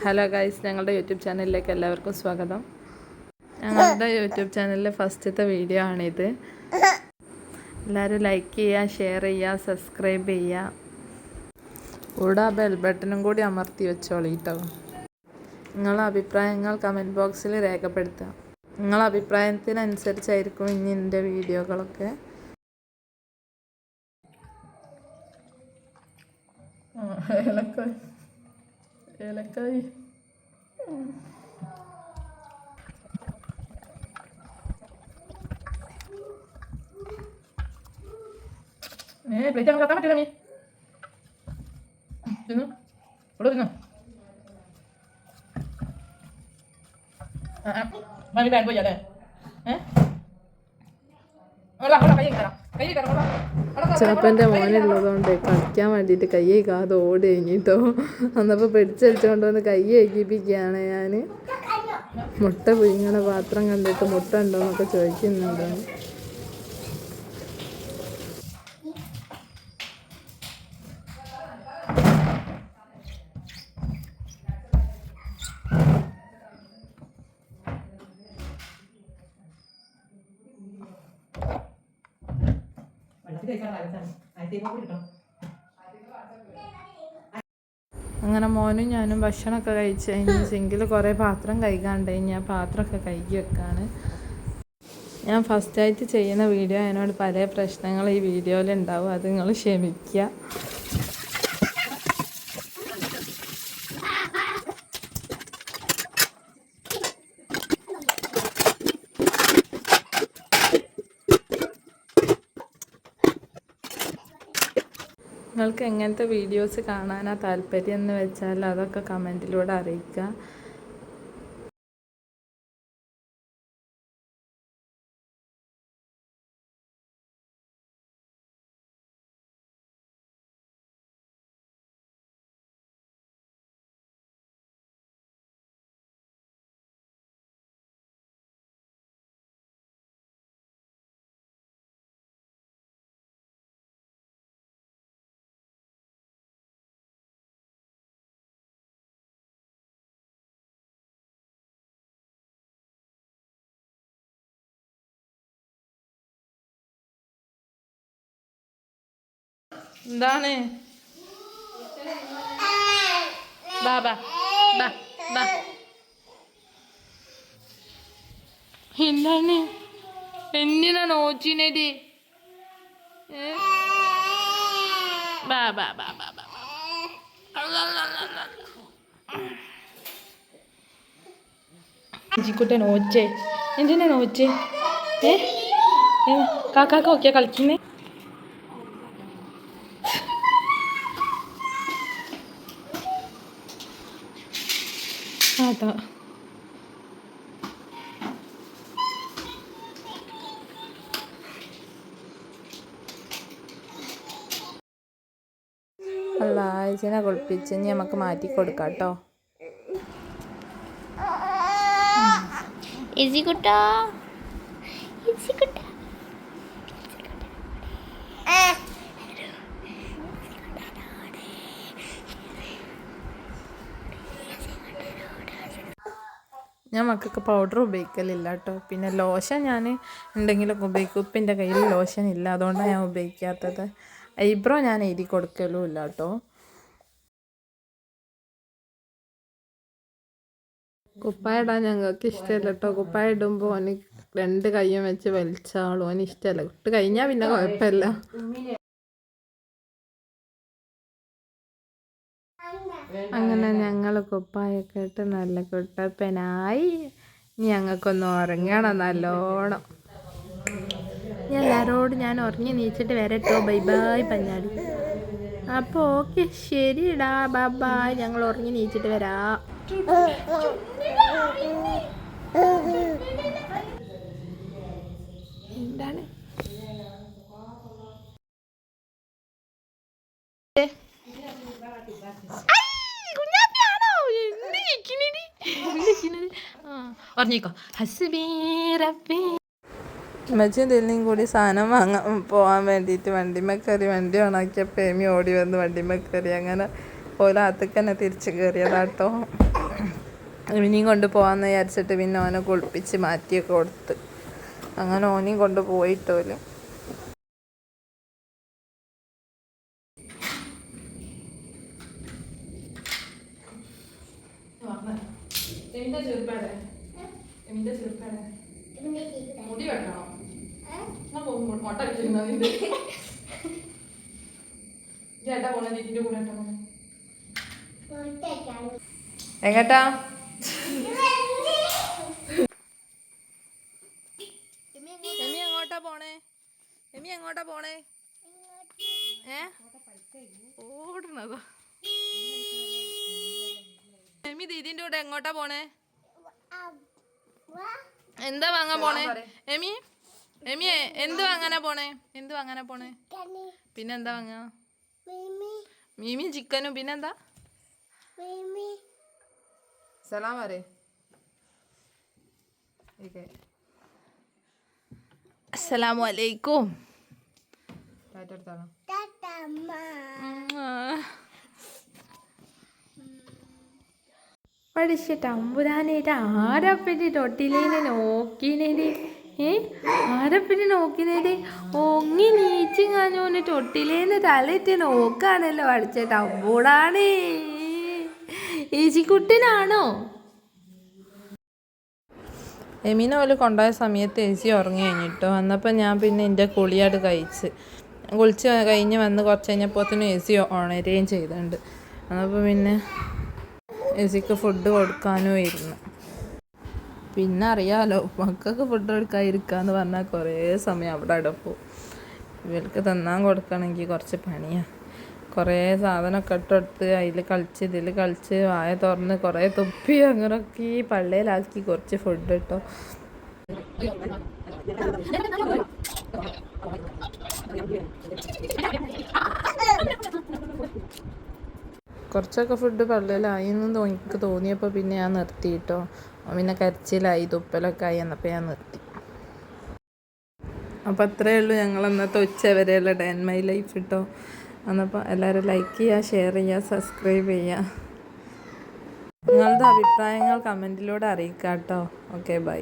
Hello guys, ഞങ്ങളുടെ YouTube ചാനലിലേക്ക് എല്ലാവർക്കും സ്വാഗതം. ഞങ്ങളുടെ യൂട്യൂബ് ചാനലിലെ ഫസ്റ്റത്തെ വീഡിയോ ആണിത്. എല്ലാവരും ലൈക്ക് ചെയ്യുക, ഷെയർ ചെയ്യുക, സബ്സ്ക്രൈബ് ചെയ്യുക. കൂടെ ബെൽ ബട്ടണും കൂടി അമർത്തി വെച്ചോളിട്ടോ. നിങ്ങളുടെ അഭിപ്രായങ്ങൾ കമൻറ്റ് ബോക്സിൽ രേഖപ്പെടുത്തുക. നിങ്ങളുടെ അഭിപ്രായത്തിനനുസരിച്ചായിരിക്കും ഇനി എൻ്റെ വീഡിയോകളൊക്കെ. ഏലക്കായ് പ്ലേറ്റ് അങ്ങ് കത്താൻ പറ്റില്ല. തിന്നു ഇവിടെ തിന്നു. മമ്മി ബാഗ് പോയി അല്ലേ? ചേപ്പൻ്റെ മോനുള്ളതുകൊണ്ട് കളിക്കാൻ വേണ്ടിയിട്ട് കൈ കഴിക്കാതെ ഓടി കഴിഞ്ഞിട്ടോ. അന്നപ്പോൾ പിടിച്ചടിച്ചുകൊണ്ട് വന്ന് കൈ കഴിപ്പിക്കുകയാണ് ഞാൻ. മുട്ട പുഴുങ്ങണ പാത്രം കണ്ടിട്ട് മുട്ട ഉണ്ടോയെന്നൊക്കെ ചോദിക്കുന്നുണ്ട്. അങ്ങനെ മോനും ഞാനും ഭക്ഷണമൊക്കെ കഴിച്ച് കഴിഞ്ഞ് സിങ്കിൽ കുറേ പാത്രം കഴുകാണ്ട് ഞാൻ പാത്രമൊക്കെ കഴുകി വെക്കാണ്. ഞാൻ ഫസ്റ്റായിട്ട് ചെയ്യുന്ന വീഡിയോ അതിനോട് പല പ്രശ്നങ്ങൾ ഈ വീഡിയോയിൽ ഉണ്ടാവും, അത് നിങ്ങൾ ക്ഷമിക്കുക. നിങ്ങൾക്ക് എങ്ങനത്തെ വീഡിയോസ് കാണാനാണ് താല്പര്യം എന്ന് വെച്ചാൽ അതൊക്കെ കമൻറ്റിലൂടെ അറിയിക്കുക. എന്താണ് ബാബാ എന്താണ് എന്തിനാ നോച്ചിനത്? ജിക്കുട്ടെ നോച്ചേ, എന്തിനാ നോച്ചേ? കാക്കാക്ക നോക്കിയാ കളിക്കുന്നേ? അതാ അല്ല ആഴ്ചനെ കുളിപ്പിച്ച് ഇനി നമുക്ക് മാറ്റി കൊടുക്കാം കേട്ടോ. ഞാൻ മക്കൾക്ക് പൗഡർ ഉപയോഗിക്കലില്ല കേട്ടോ. പിന്നെ ലോഷൻ ഞാൻ എന്തെങ്കിലുമൊക്കെ ഉപയോഗിക്കും. ഉപ്പിൻ്റെ കയ്യിൽ ലോഷൻ ഇല്ല, അതുകൊണ്ടാണ് ഞാൻ ഉപയോഗിക്കാത്തത്. ഐബ്രോ ഞാൻ എഴുതി കൊടുക്കലും ഇല്ല കേട്ടോ. കുപ്പായ ഇടാൻ ഞങ്ങൾക്ക് ഇഷ്ടമല്ല കേട്ടോ. കുപ്പായ ഇടുമ്പോൾ ഓന് 2 കൈയും വെച്ച് വലിച്ചാളും, ഓന് ഇഷ്ടമല്ല. ഇട്ട് കഴിഞ്ഞാൽ പിന്നെ കുഴപ്പമില്ല. അങ്ങനെ ഞങ്ങൾ കുപ്പായൊക്കെ ഇട്ട് നല്ല കുട്ടപ്പനായി. ഞങ്ങൾക്കൊന്ന് ഉറങ്ങണം നല്ലോണം. എല്ലാവരോടും ഞാൻ ഉറങ്ങി നീച്ചിട്ട് വരട്ടോ. Bye bye പഞ്ഞാടി. അപ്പോൾ ഓക്കെ, ശരിടാ, ബൈ ബൈ. ഞങ്ങൾ ഉറങ്ങി നീച്ചിട്ട് വരാം. എന്താണ് പറഞ്ഞേക്കോ? അമ്മച്ചും ദില്ലിയും കൂടി സാധനം വാങ്ങാൻ പോകാൻ വേണ്ടിയിട്ട് വണ്ടിമ്മ കയറി. വണ്ടി ഓണാക്കിയപ്പോൾ ഏമി ഓടി വന്ന് വണ്ടിമ്മ കയറി. അങ്ങനെ ഓലാത്തേക്ക് തന്നെ തിരിച്ച് കയറിയതാട്ടോ. ഇനിയും കൊണ്ട് പോകാമെന്ന് വിചാരിച്ചിട്ട് പിന്നെ ഓനെ കുളിപ്പിച്ച് മാറ്റിയൊക്കെ കൊടുത്ത് അങ്ങനെ ഓനെയും കൊണ്ട് പോയിട്ടോലും. എങ്ങട്ടാ എമി എങ്ങോട്ടാ പോണേ? എമി എങ്ങോട്ടാ പോണേ? ഓടുന്നതോ? എമി ദീദിന്റെ കൂടെ എങ്ങോട്ടാ പോണേ? എന്താ വാങ്ങാൻ പോണേ? എമി എമി എന്ത് വാങ്ങാനാ പോണേ? എന്ത് വാങ്ങാനാ പോണേ? പിന്നെന്താ വാങ്ങാ? മീമി ചിക്കനും പിന്നെന്താ? സലാം പറ. അസ്സലാമു അലൈക്കും. പഠിച്ച തമ്പുരാനേറ്റ് ആരപ്പറ്റി തൊട്ടിലേനെ നോക്കിനേര്. ആരപ്പറ്റി നോക്കിനേര്? ഒങ്ങി നീച്ചും കാഞ്ഞോന് തൊട്ടിലേന്ന് തലയിട്ട് നോക്കാണല്ലോ പഠിച്ച തമ്പൂടാണേ. ഏച്ചിക്കുട്ടനാണോ? എമീനെ പോലെ കൊണ്ടുപോയ സമയത്ത് ഏച്ചി ഉറങ്ങി കഴിഞ്ഞിട്ടോ. വന്നപ്പോൾ ഞാൻ പിന്നെ എൻ്റെ കുളിയാട് കുളിച്ച് കഴിഞ്ഞ് വന്ന് കുറച്ച് കഴിഞ്ഞപ്പോഴത്തേനും ഏച്ചി ഉണരുകയും ചെയ്തിട്ടുണ്ട്. അപ്പോൾ പിന്നെ ഏച്ചിക്ക് ഫുഡ് കൊടുക്കാനും ഇരുന്നു. പിന്നെ അറിയാമല്ലോ, മക്കൾക്ക് ഫുഡ് കൊടുക്കാതിരിക്കാന്ന് പറഞ്ഞാൽ കുറേ സമയം അവിടെ അടപ്പും. ഇവർക്ക് തിന്നാൻ കൊടുക്കണമെങ്കിൽ കുറച്ച് പണിയാണ്. കുറേ സാധനമൊക്കെ ഇട്ടെടുത്ത് അതിൽ കളിച്ച് ഇതിൽ കളിച്ച് വായ തുറന്ന് കുറേ തുപ്പി അങ്ങനെയൊക്കെ ഈ പള്ളയിലാക്കി കുറച്ച് ഫുഡ് ഇട്ടോ. കുറച്ചൊക്കെ ഫുഡ് പള്ളയിലായി എന്ന് എനിക്ക് തോന്നിയപ്പോൾ പിന്നെ ഞാൻ നിർത്തിയിട്ടോ. പിന്നെ കരച്ചിലായി തുപ്പലൊക്കെ ആയി എന്നപ്പോൾ ഞാൻ നിർത്തി. അപ്പോൾ അത്രയേ ഉള്ളൂ ഞങ്ങൾ അന്നത്തെ ഉച്ച വരെയുള്ള ഡേ ഇൻ മൈ ലൈഫ് കേട്ടോ. എന്നപ്പോൾ എല്ലാവരും ലൈക്ക് ചെയ്യുക, ഷെയർ ചെയ്യുക, സബ്സ്ക്രൈബ് ചെയ്യുക. നിങ്ങളുടെ അഭിപ്രായങ്ങൾ കമൻറ്റിലൂടെ അറിയിക്കാം കേട്ടോ. Okay, by.